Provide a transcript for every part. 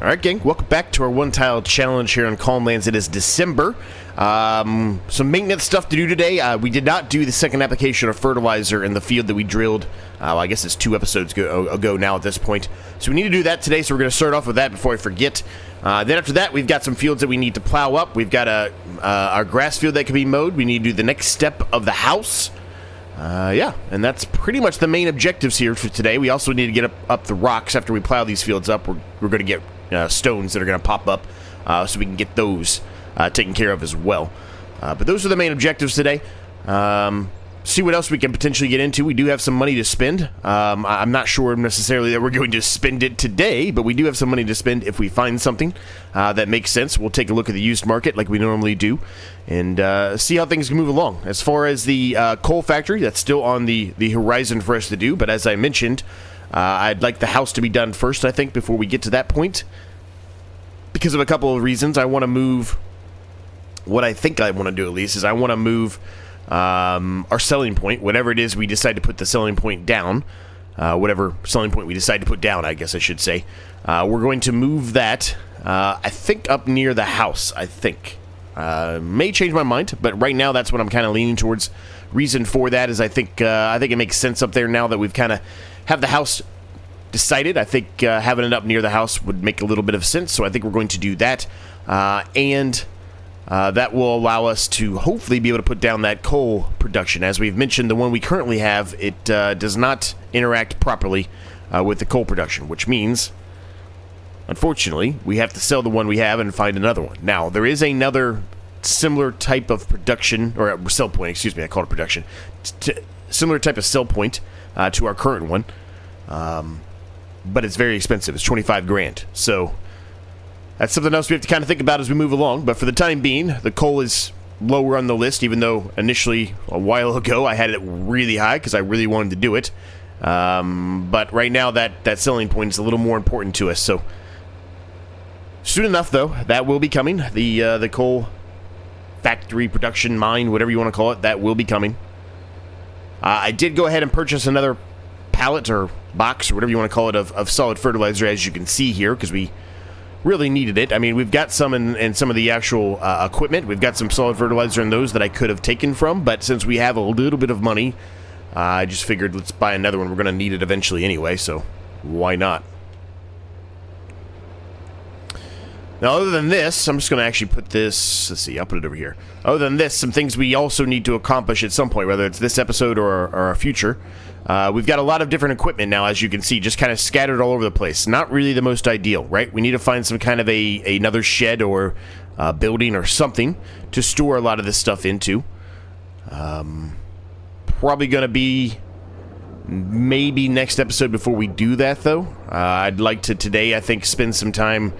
Alright, gang, welcome back to our one-tile challenge here on Calm Lands. It is December. Some maintenance stuff to do today. We did not do the second application of fertilizer in the field that we drilled, I guess it's 2 episodes ago now at this point. So we need to do that today, so we're going to start off with that before I forget. Then after that, we've got some fields that we need to plow up. We've got our grass field that can be mowed. We need to do the next step of the house. Yeah, and that's pretty much the main objectives here for today. We also need to get up the rocks after we plow these fields up. We're going to get stones that are going to pop up so we can get those taken care of as well. But those are the main objectives today. See what else we can potentially get into. We do have some money to spend. I'm not sure necessarily that we're going to spend it today, but we do have some money to spend if we find something that makes sense. We'll take a look at the used market like we normally do and see how things can move along. As far as the coal factory, that's still on the horizon for us to do, but as I mentioned, I'd like the house to be done first, I think, before we get to that point. Because of a couple of reasons. I want to move, what I think I want to do at least, is I want to move our selling point, whatever it is we decide to put the selling point down, whatever selling point we decide to put down, I guess I should say. We're going to move that, I think, up near the house, I think. May change my mind, but right now that's what I'm kind of leaning towards. Reason for that is I think it makes sense up there now that we've kind of have the house decided. I think having it up near the house would make a little bit of sense, so I think we're going to do that. And that will allow us to hopefully be able to put down that coal production. As we've mentioned, the one we currently have, it does not interact properly with the coal production, which means, unfortunately, we have to sell the one we have and find another one. Now, there is another similar type of production, or sell point, excuse me, I called it production. Similar type of sell point to our current one, but it's very expensive. It's 25 grand. So that's something else we have to kind of think about as we move along. But for the time being, the coal is lower on the list, even though initially, a while ago, I had it really high because I really wanted to do it. But right now, that selling point is a little more important to us. So soon enough, though, that will be coming. The coal factory, production, mine, whatever you want to call it, that will be coming. I did go ahead and purchase another pallet or box, or whatever you want to call it, of solid fertilizer, as you can see here, because we really needed it. I mean, we've got some in some of the actual equipment. We've got some solid fertilizer in those that I could have taken from, but since we have a little bit of money, I just figured let's buy another one. We're going to need it eventually anyway, so why not? Now, other than this, I'm just going to actually put this, let's see, I'll put it over here. Other than this, some things we also need to accomplish at some point, whether it's this episode or a future. We've got a lot of different equipment now, as you can see, just kind of scattered all over the place. Not really the most ideal, right? We need to find some kind of another shed or building or something to store a lot of this stuff into. Probably going to be maybe next episode before we do that, though. I'd like to today, I think, spend some time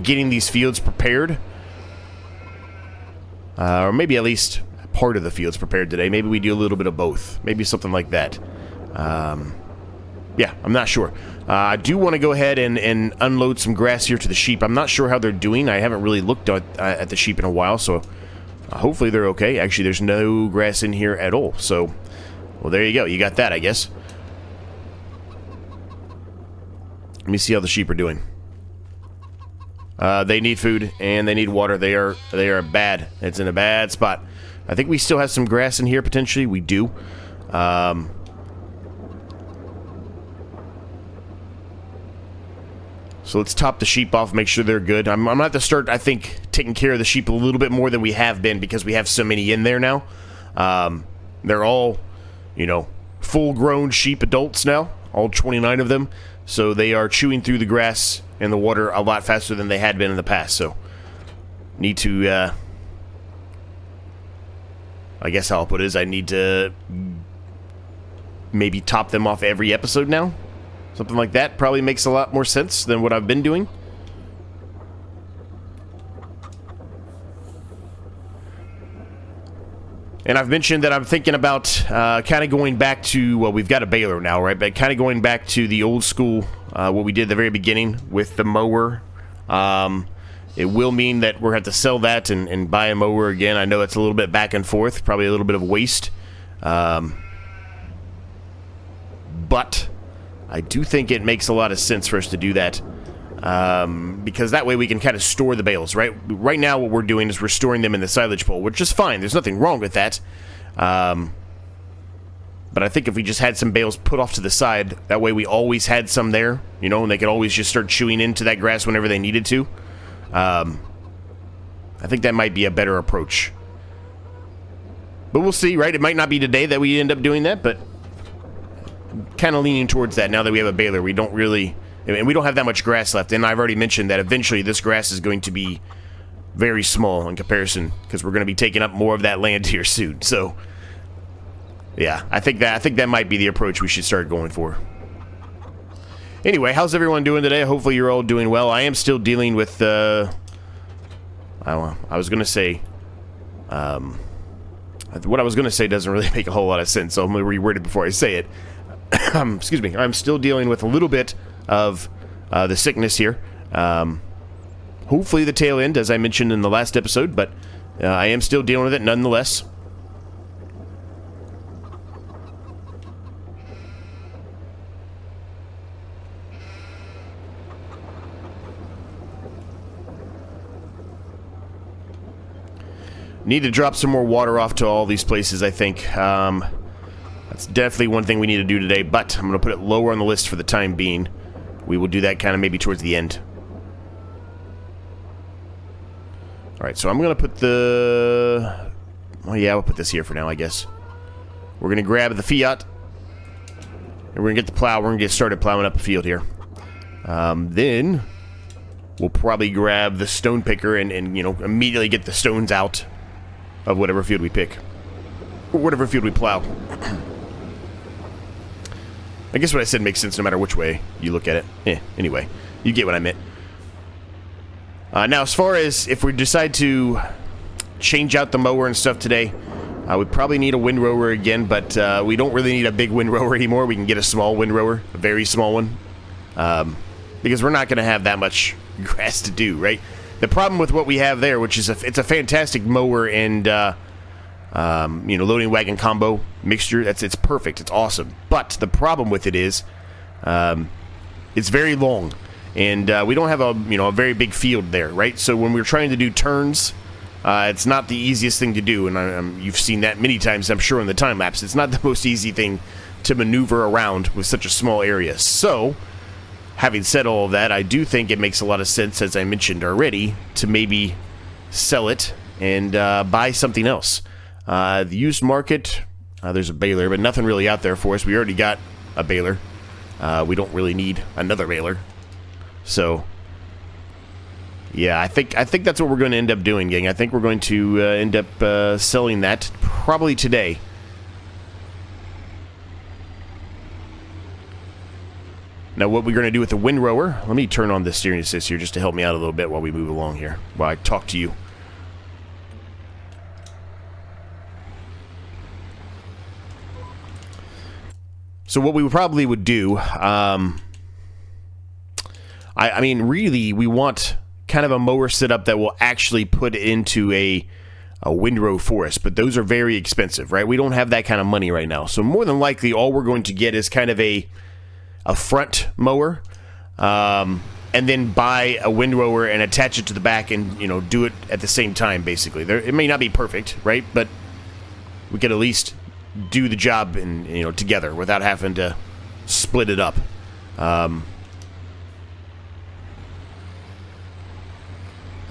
getting these fields prepared. Or maybe at least part of the fields prepared today. Maybe we do a little bit of both. Maybe something like that. Yeah, I'm not sure. I do want to go ahead and unload some grass here to the sheep. I'm not sure how they're doing. I haven't really looked at the sheep in a while, so hopefully they're okay. Actually, there's no grass in here at all. So, well, there you go. You got that, I guess. Let me see how the sheep are doing. They need food and they need water. They are bad. It's in a bad spot. I think we still have some grass in here potentially. We do. So let's top the sheep off, make sure they're good. I'm going to have to start, I think, taking care of the sheep a little bit more than we have been because we have so many in there now. They're all, full-grown sheep adults now, all 29 of them. So they are chewing through the grass and the water a lot faster than they had been in the past. So need to, I guess how I'll put it is I need to maybe top them off every episode now. Something like that probably makes a lot more sense than what I've been doing. And I've mentioned that I'm thinking about kind of going back to, well, we've got a baler now, right? But kind of going back to the old school, what we did at the very beginning with the mower. It will mean that we're going to have to sell that and buy a mower again. I know it's a little bit back and forth, probably a little bit of waste. But I do think it makes a lot of sense for us to do that. because that way we can kind of store the bales, right? Right now what we're doing is we're storing them in the silage pole, which is fine. There's nothing wrong with that. But I think if we just had some bales put off to the side, that way we always had some there, you know, and they could always just start chewing into that grass whenever they needed to. I think that might be a better approach. But we'll see, right? It might not be today that we end up doing that, but kind of leaning towards that now that we have a baler. We don't really... And we don't have that much grass left, and I've already mentioned that eventually this grass is going to be very small in comparison, because we're going to be taking up more of that land here soon. So, yeah, I think that might be the approach we should start going for. Anyway, how's everyone doing today? Hopefully you're all doing well. I am still dealing with I was going to say... what I was going to say doesn't really make a whole lot of sense, so I'm going to reword it before I say it. Excuse me. I'm still dealing with a little bit of the sickness here. Hopefully the tail end, as I mentioned in the last episode, but I am still dealing with it nonetheless. Need to drop some more water off to all these places, I think. That's definitely one thing we need to do today, but I'm going to put it lower on the list for the time being. We will do that kind of maybe towards the end. Alright, so I'm going to put the... Oh yeah, we'll put this here for now, I guess. We're going to grab the Fiat. And we're going to get the plow. We're going to get started plowing up the field here. Then we'll probably grab the stone picker and, you know, immediately get the stones out of whatever field we pick. Or whatever field we plow. I guess what I said makes sense no matter which way you look at it. Anyway, you get what I meant. Now, as far as if we decide to change out the mower and stuff today, we probably need a windrower again, but we don't really need a big windrower anymore. We can get a small windrower, a very small one, because we're not going to have that much grass to do, right? The problem with what we have there, which is it's a fantastic mower and you know, loading wagon combo mixture. It's perfect. It's awesome. But the problem with it is, it's very long, and we don't have a very big field there, right? So when we're trying to do turns, it's not the easiest thing to do, and you've seen that many times, I'm sure, in the time lapse. It's not the most easy thing to maneuver around with such a small area. So, having said all of that, I do think it makes a lot of sense, as I mentioned already, to maybe sell it and buy something else. The used market, there's a baler, but nothing really out there for us. We already got a baler. We don't really need another baler. So, yeah, I think that's what we're going to end up doing, gang. I think we're going to end up selling that probably today. Now, what we're going to do with the windrower, let me turn on the steering assist here just to help me out a little bit while we move along here, while I talk to you. So what we probably would do, I mean, really, we want kind of a mower setup that will actually put it into a windrow for us, but those are very expensive, right? We don't have that kind of money right now. So more than likely, all we're going to get is kind of a front mower, and then buy a windrower and attach it to the back and, you know, do it at the same time, basically. It may not be perfect, right? But we could at least do the job and, you know, together without having to split it up. I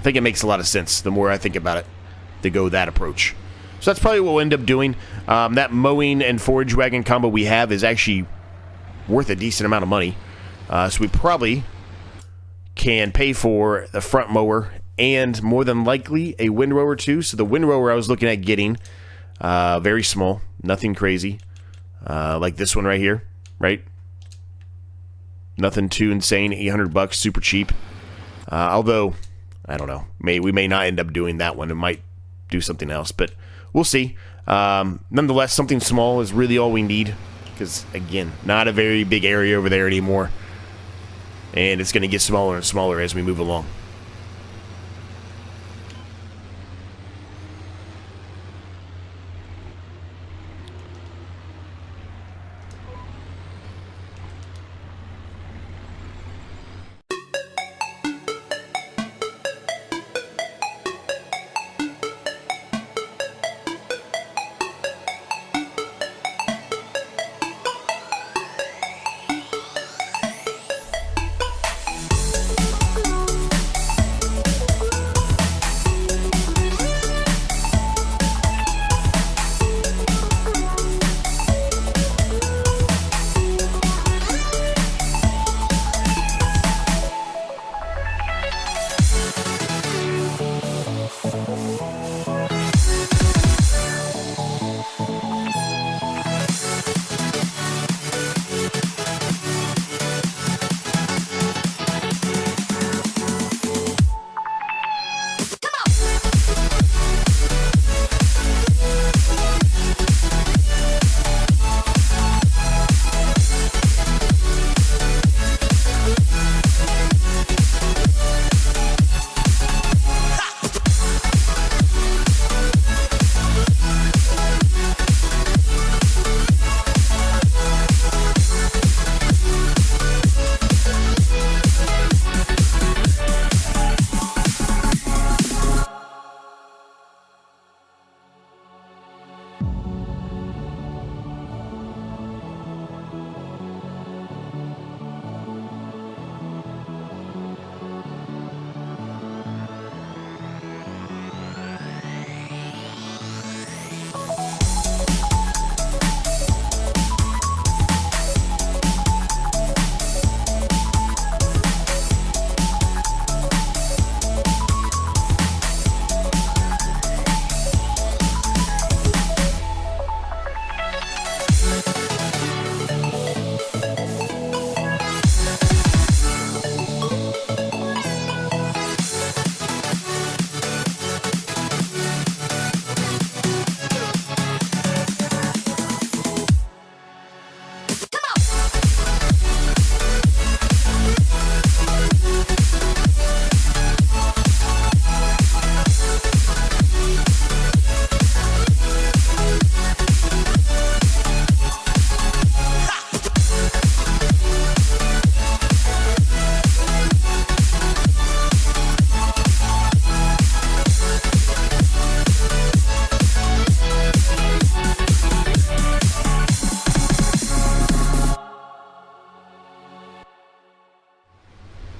think it makes a lot of sense the more I think about it to go that approach. So that's probably what we'll end up doing. That mowing and forage wagon combo we have is actually worth a decent amount of money. So we probably can pay for the front mower and more than likely a windrower too. So the windrower I was looking at getting, very small, nothing crazy, like this one right here, right? Nothing too insane, $800, super cheap. Although, I don't know, we may not end up doing that one. It might do something else, but we'll see. Nonetheless, something small is really all we need, because, again, not a very big area over there anymore, and it's going to get smaller and smaller as we move along.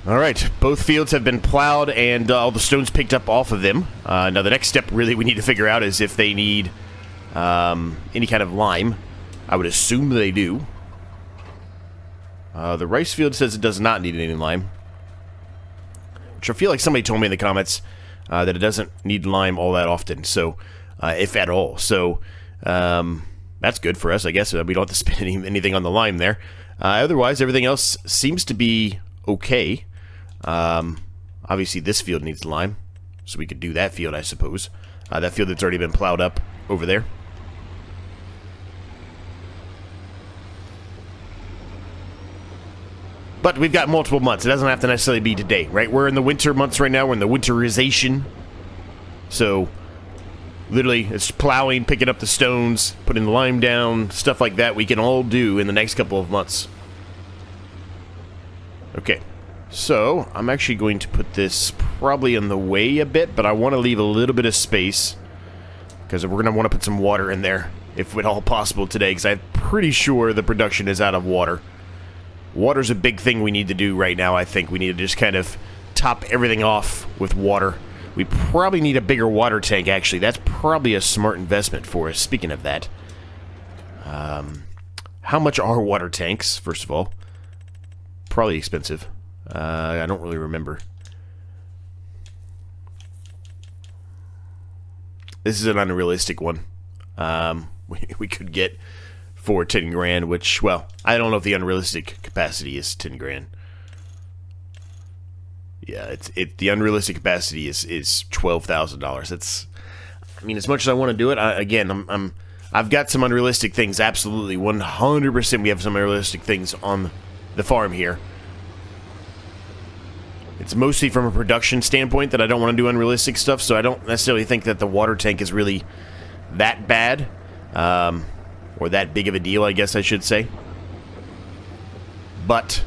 All right, both fields have been plowed and all the stones picked up off of them. Now the next step really we need to figure out is if they need any kind of lime. I would assume they do. The rice field says it does not need any lime. Which I feel like somebody told me in the comments that it doesn't need lime all that often, so if at all. So that's good for us, I guess. We don't have to spend anything on the lime there. Otherwise, everything else seems to be okay. Obviously, this field needs lime, so we could do that field, I suppose. That field that's already been plowed up over there. But we've got multiple months. It doesn't have to necessarily be today, right? We're in the winter months right now. We're in the winterization. So, literally, it's plowing, picking up the stones, putting the lime down, stuff like that we can all do in the next couple of months. Okay. So, I'm actually going to put this probably in the way a bit, but I want to leave a little bit of space because we're going to want to put some water in there, if at all possible today, because I'm pretty sure the production is out of water. Water's a big thing we need to do right now, I think. We need to just kind of top everything off with water. We probably need a bigger water tank, actually. That's probably a smart investment for us. Speaking of that, how much are water tanks, first of all? Probably expensive. I don't really remember. This is an unrealistic one. We could get for 10 grand, which, well, I don't know if the unrealistic capacity is 10 grand. Yeah, the unrealistic capacity is $12,000. That's, I mean, as much as I want to do it, I've got some unrealistic things. Absolutely, 100%. We have some unrealistic things on the farm here. It's mostly from a production standpoint that I don't want to do unrealistic stuff, so I don't necessarily think that the water tank is really that bad, or that big of a deal, I guess I should say. But,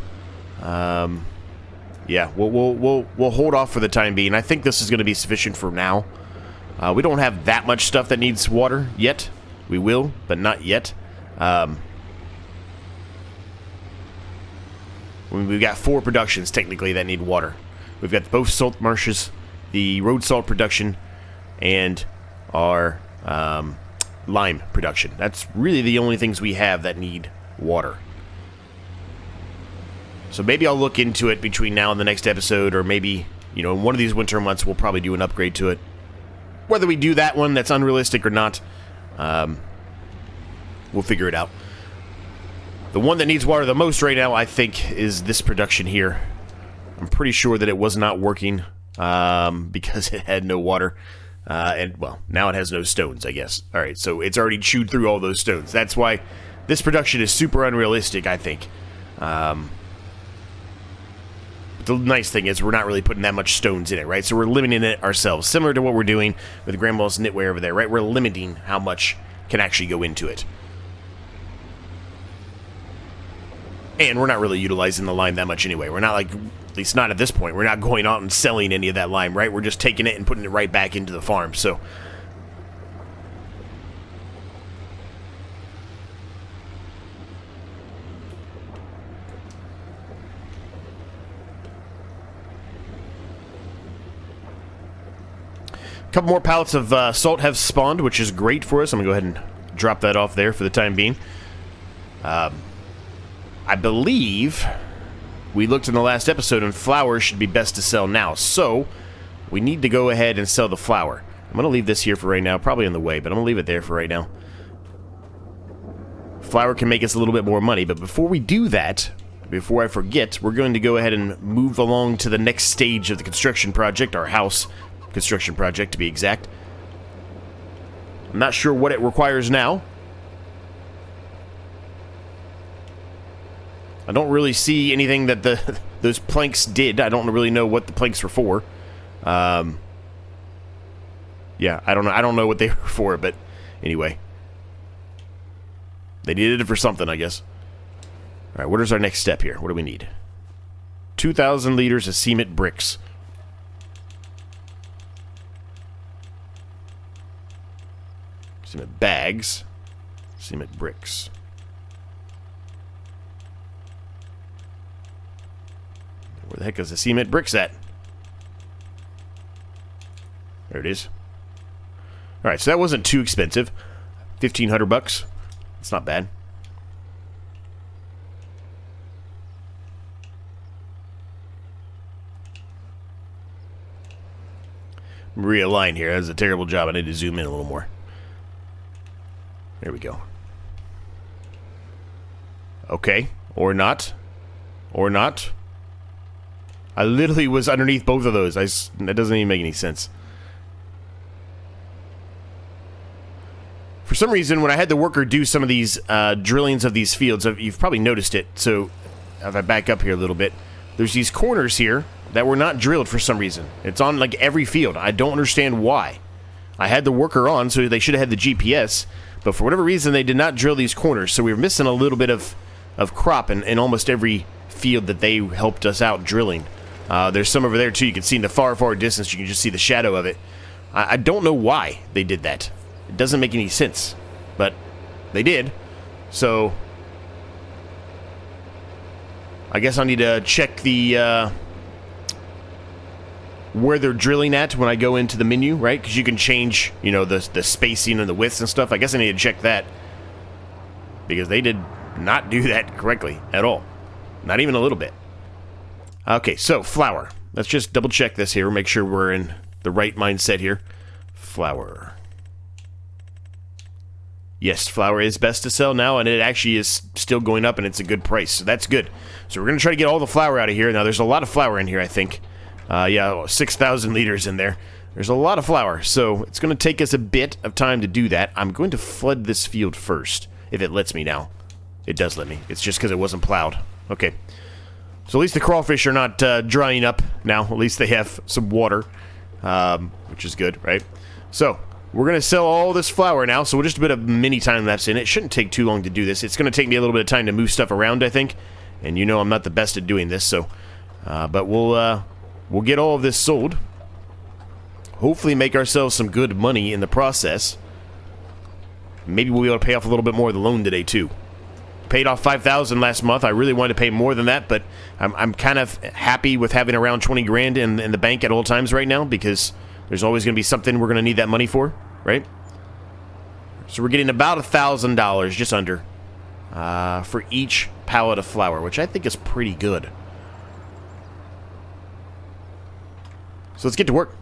yeah, we'll hold off for the time being. I think this is going to be sufficient for now. We don't have that much stuff that needs water yet. We will, but not yet. We've got 4 productions, technically, that need water. We've got both salt marshes, the road salt production, and our lime production. That's really the only things we have that need water. So maybe I'll look into it between now and the next episode, or maybe, you know, in one of these winter months we'll probably do an upgrade to it. Whether we do that one that's unrealistic or not, we'll figure it out. The one that needs water the most right now, I think, is this production here. I'm pretty sure that it was not working because it had no water. And, well, now it has no stones, I guess. Alright, so it's already chewed through all those stones. That's why this production is super unrealistic, I think. But the nice thing is we're not really putting that much stones in it, right? So we're limiting it ourselves. Similar to what we're doing with Grandma's knitwear over there, right? We're limiting how much can actually go into it. And we're not really utilizing the lime that much anyway. We're not like, at least not at this point, we're not going out and selling any of that lime, right? We're just taking it and putting it right back into the farm, so. A couple more pallets of salt have spawned, which is great for us. I'm going to go ahead and drop that off there for the time being. I believe we looked in the last episode and flour should be best to sell now. So, we need to go ahead and sell the flour. I'm going to leave this here for right now. Probably in the way, but I'm going to leave it there for right now. Flour can make us a little bit more money, but before we do that, before I forget, we're going to go ahead and move along to the next stage of the construction project, our house construction project to be exact. I'm not sure what it requires now. I don't really see anything that those planks did. I don't really know what the planks were for. Yeah, I don't know what they were for, but anyway. They needed it for something, I guess. Alright, what is our next step here? What do we need? 2,000 liters of cement bricks. Cement bags. Cement bricks. Where the heck is the cement bricks at? There it is. All right, so that wasn't too expensive. 1,500 bucks. It's not bad. Realign here. That's a terrible job. I need to zoom in a little more. There we go. Okay. Or not. Or not. I literally was underneath both of those. That doesn't even make any sense. For some reason, when I had the worker do some of these drillings of these fields, you've probably noticed it. So, if I back up here a little bit, there's these corners here that were not drilled for some reason. It's on like every field. I don't understand why. I had the worker on, so they should have had the GPS, but for whatever reason, they did not drill these corners. So we were missing a little bit of crop in almost every field that they helped us out drilling. There's some over there too. You can see in the far, far distance, you can just see the shadow of it. I don't know why they did that. It doesn't make any sense, but they did. So I guess I need to check the where they're drilling at when I go into the menu, right? Because you can change, you know, the spacing and the widths and stuff. I guess I need to check that, because they did not do that correctly at all. Not even a little bit. Okay, so flour. Let's just double check this here, make sure we're in the right mindset here. Flour. Yes, flour is best to sell now, and it actually is still going up, and it's a good price, so that's good. So we're going to try to get all the flour out of here. Now, there's a lot of flour in here, I think. Yeah, 6,000 liters in there. There's a lot of flour, so it's going to take us a bit of time to do that. I'm going to flood this field first, if it lets me now. It does let me. It's just because it wasn't plowed. Okay. So at least the crawfish are not drying up now. At least they have some water, which is good, right? So we're going to sell all this flour now, so we'll just a bit of mini time lapse in. It shouldn't take too long to do this. It's going to take me a little bit of time to move stuff around, I think. And you know I'm not the best at doing this, so... but we'll get all of this sold. Hopefully make ourselves some good money in the process. Maybe we'll be able to pay off a little bit more of the loan today, too. Paid off $5,000 last month. I really wanted to pay more than that, but I'm kind of happy with having around 20 grand in the bank at all times right now, because there's always going to be something we're going to need that money for, right? So we're getting about $1,000, just under, for each pallet of flour, which I think is pretty good. So let's get to work.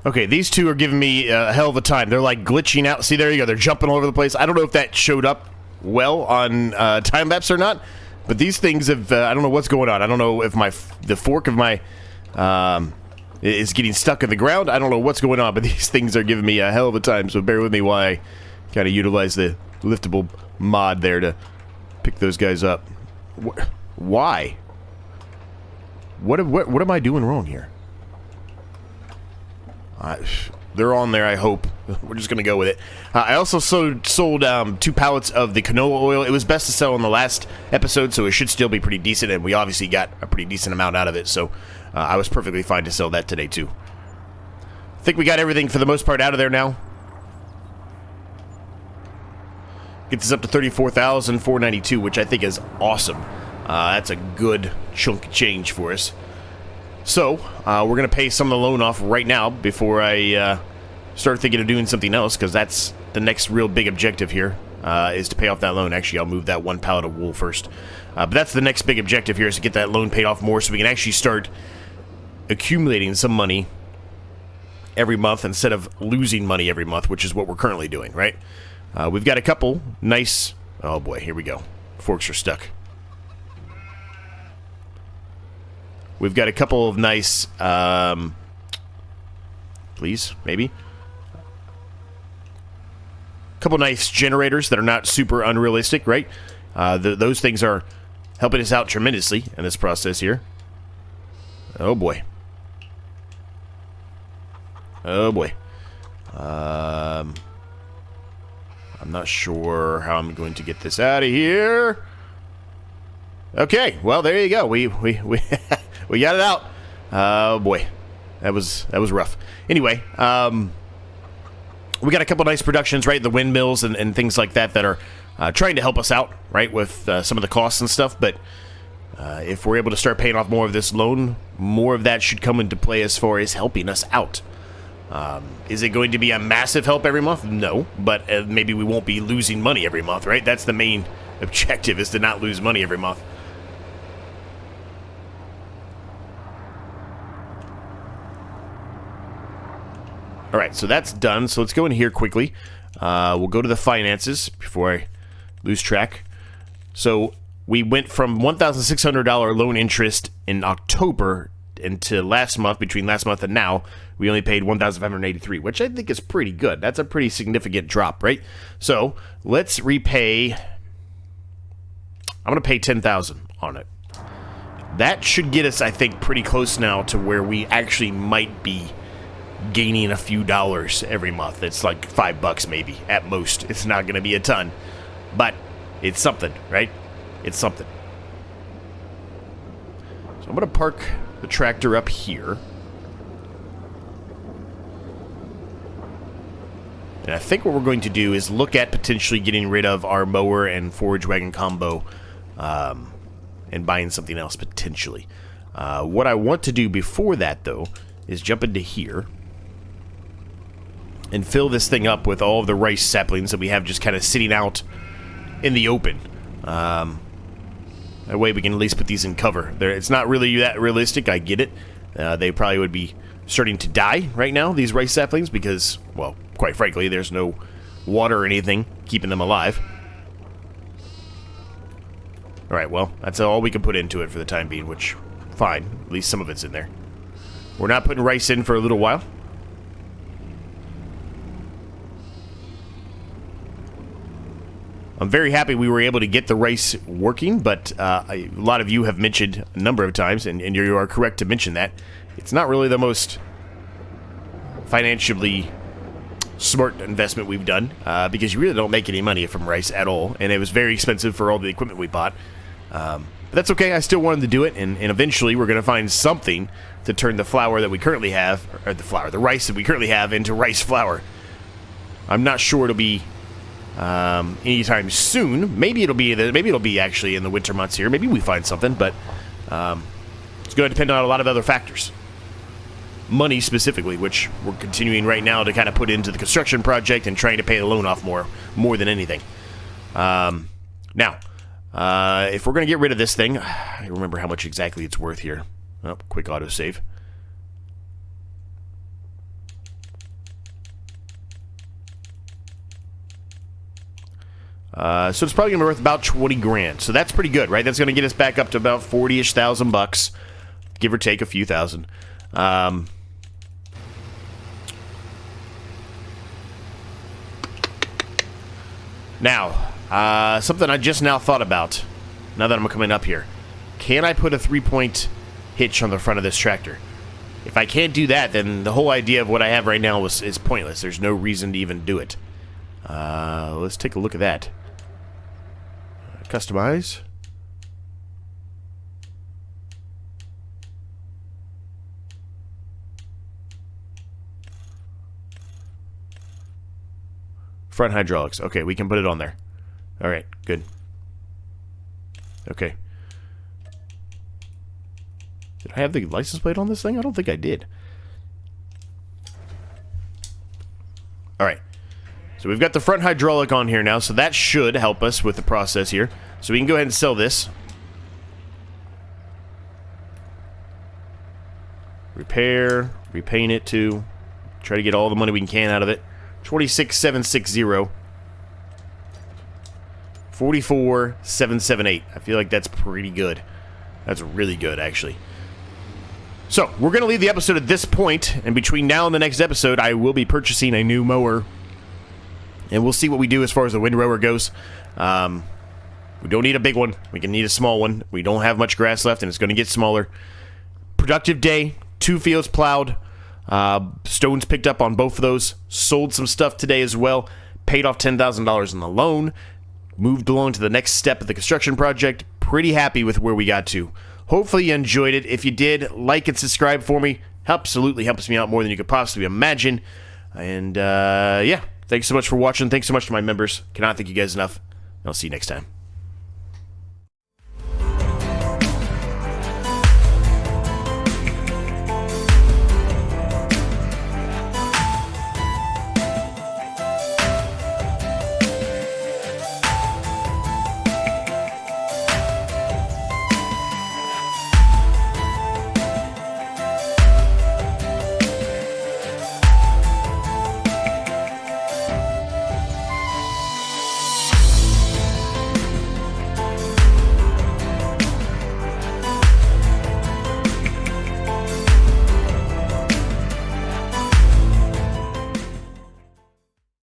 Okay, these two are giving me a hell of a time. They're like glitching out. See, there you go. They're jumping all over the place. I don't know if that showed up well on time-lapse or not, but these things have, I don't know what's going on. I don't know if the fork of my, is getting stuck in the ground. I don't know what's going on, but these things are giving me a hell of a time, so bear with me while I kind of utilize the liftable mod there to pick those guys up. Why? What am I doing wrong here? They're on there, I hope. We're just going to go with it. I also sold 2 pallets of the canola oil. It was best to sell in the last episode, so it should still be pretty decent, and we obviously got a pretty decent amount out of it, so I was perfectly fine to sell that today, too. I think we got everything, for the most part, out of there now. Gets us up to $34,492, which I think is awesome. That's a good chunk of change for us. So, we're going to pay some of the loan off right now before I start thinking of doing something else, because that's the next real big objective here, is to pay off that loan. Actually, I'll move that one pallet of wool first. But that's the next big objective here, is to get that loan paid off more so we can actually start accumulating some money every month instead of losing money every month, which is what we're currently doing, right? We've got a couple nice... Oh boy, here we go. Forks are stuck. We've got a couple of nice... please, maybe? Couple nice generators that are not super unrealistic, right? Those things are helping us out tremendously in this process here. Oh boy. Oh boy. I'm not sure how I'm going to get this out of here. Okay, well there you go. We we got it out. Oh boy, that was rough. Anyway, we got a couple nice productions, right? The windmills and things like that are trying to help us out, right, with some of the costs and stuff. But if we're able to start paying off more of this loan, more of that should come into play as far as helping us out. Is it going to be a massive help every month? No, but maybe we won't be losing money every month, right? That's the main objective, is to not lose money every month. All right, so that's done. So let's go in here quickly. We'll go to the finances before I lose track. So we went from $1,600 loan interest in October into last month. Between last month and now, we only paid $1,583, which I think is pretty good. That's a pretty significant drop, right? So let's repay. I'm going to pay $10,000 on it. That should get us, I think, pretty close now to where we actually might be gaining a few dollars every month. It's like $5 maybe at most. It's not going to be a ton, but it's something, right? It's something. So I'm going to park the tractor up here. And I think what we're going to do is look at potentially getting rid of our mower and forage wagon combo and buying something else potentially. What I want to do before that, though, is jump into here and fill this thing up with all of the rice saplings that we have just kind of sitting out in the open. That way we can at least put these in cover. It's not really that realistic, I get it. They probably would be starting to die right now, these rice saplings, because, well, quite frankly, there's no water or anything keeping them alive. Alright, well, that's all we can put into it for the time being, which, fine. At least some of it's in there. We're not putting rice in for a little while. I'm very happy we were able to get the rice working, but a lot of you have mentioned a number of times, and you are correct to mention that, it's not really the most financially smart investment we've done, because you really don't make any money from rice at all, and it was very expensive for all the equipment we bought. But that's okay, I still wanted to do it, and eventually we're going to find something to turn the flour that we currently have, or the rice that we currently have into rice flour. I'm not sure it'll be anytime soon. Maybe it'll be actually in the winter months here. Maybe we find something, but it's going to depend on a lot of other factors. Money specifically, which we're continuing right now to kind of put into the construction project and trying to pay the loan off more than anything. Now, if we're going to get rid of this thing, I remember how much exactly it's worth here. Oh, quick autosave. So it's probably going to be worth about 20 grand. So that's pretty good, right? That's going to get us back up to about 40-ish thousand bucks, give or take a few thousand. Now, something I just now thought about, now that I'm coming up here. Can I put a 3-point hitch on the front of this tractor? If I can't do that, then the whole idea of what I have right now is pointless. There's no reason to even do it. Let's take a look at that. Customize. Front hydraulics. Okay, we can put it on there. Alright, good. Okay. Did I have the license plate on this thing? I don't think I did. All right. So we've got the front hydraulic on here now, so that should help us with the process here. So we can go ahead and sell this. Repair, repaint it too. Try to get all the money we can out of it. 26,760. 44,778. I feel like that's pretty good. That's really good, actually. So, we're going to leave the episode at this point, and between now and the next episode, I will be purchasing a new mower. And we'll see what we do as far as the windrower goes. We don't need a big one. We can need a small one. We don't have much grass left, and it's going to get smaller. Productive day. 2 fields plowed. Stones picked up on both of those. Sold some stuff today as well. Paid off $10,000 on the loan. Moved along to the next step of the construction project. Pretty happy with where we got to. Hopefully you enjoyed it. If you did, like and subscribe for me. Absolutely helps me out more than you could possibly imagine. And, yeah. Thanks so much for watching. Thanks so much to my members. Cannot thank you guys enough. I'll see you next time.